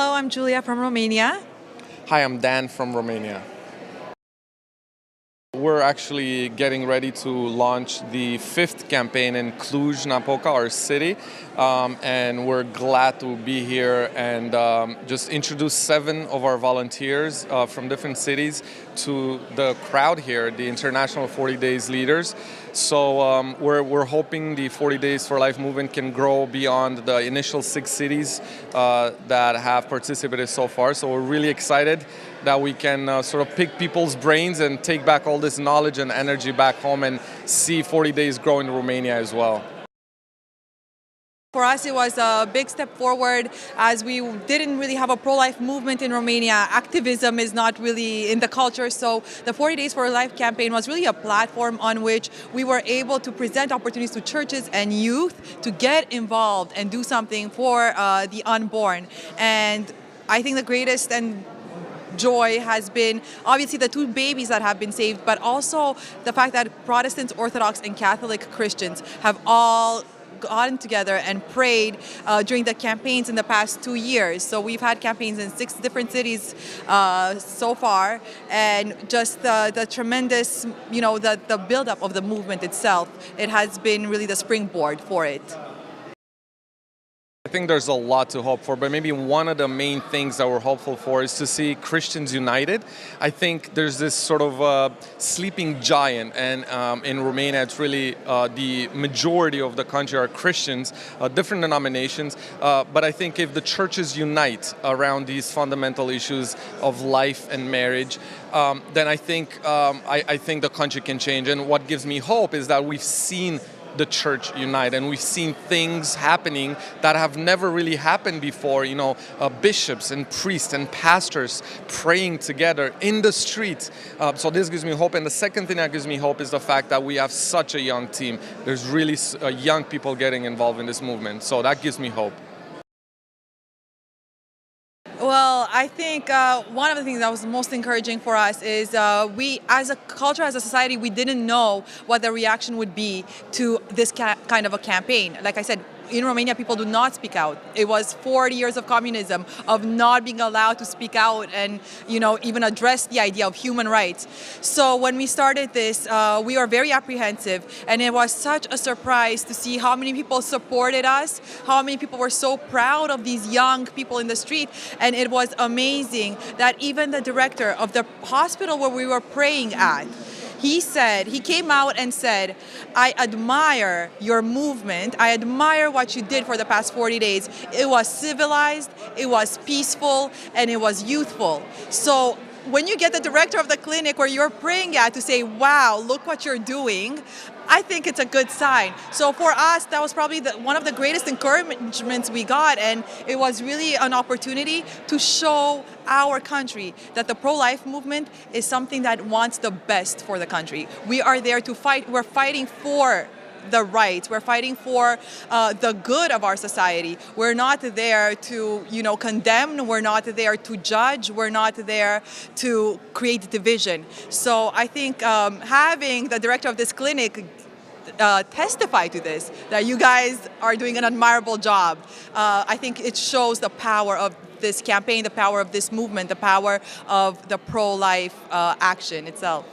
Hello, I'm Julia from Romania. Hi, I'm Dan from Romania. We're actually getting ready to launch the fifth campaign in Cluj-Napoca, our city, and we're glad to be here and just introduce 7 of our volunteers from different cities to the crowd here, the International 40 Days leaders. So we're hoping the 40 Days for Life movement can grow beyond the initial 6 cities that have participated so far. So we're really excited that we can sort of pick people's brains and take back all this knowledge and energy back home and see 40 Days grow in Romania as well. For us, it was a big step forward as we didn't really have a pro-life movement in Romania. Activism is not really in the culture, so the 40 Days for Life campaign was really a platform on which we were able to present opportunities to churches and youth to get involved and do something for the unborn. And I think the greatest joy has been obviously the 2 babies that have been saved, but also the fact that Protestants, Orthodox, and Catholic Christians have all gotten together and prayed during the campaigns in the past 2 years. So we've had campaigns in 6 different cities so far, and just the tremendous, the buildup of the movement itself, it has been really the springboard for it. I think there's a lot to hope for, but maybe one of the main things that we're hopeful for is to see Christians united. I think there's this sort of sleeping giant, and in Romania it's really the majority of the country are Christians, different denominations, but I think if the churches unite around these fundamental issues of life and marriage, then I think the country can change. And what gives me hope is that we've seen the church unite, and we've seen things happening that have never really happened before. Bishops and priests and pastors praying together in the street. So this gives me hope. And the second thing that gives me hope is the fact that we have such a young team. There's really young people getting involved in this movement. So that gives me hope. Well, I think one of the things that was most encouraging for us is we, as a culture, as a society, we didn't know what the reaction would be to this kind of a campaign. Like I said, in Romania, people do not speak out. It was 40 years of communism, of not being allowed to speak out and, even address the idea of human rights. So when we started this, we were very apprehensive, and it was such a surprise to see how many people supported us, how many people were so proud of these young people in the street. And it was amazing that even the director of the hospital where we were praying at, he came out and said, "I admire your movement. I admire what you did for the past 40 days. It was civilized, it was peaceful, and it was youthful." So when you get the director of the clinic where you're praying at to say, "Wow, look what you're doing," I think it's a good sign. So for us, that was probably one of the greatest encouragements we got, and it was really an opportunity to show our country that the pro-life movement is something that wants the best for the country. We are there to fight. We're fighting for the rights. We're fighting for the good of our society. We're not there to, condemn. We're not there to judge. We're not there to create division. So I think having the director of this clinic testify to this, that you guys are doing an admirable job, I think it shows the power of this campaign, the power of this movement, the power of the pro-life action itself.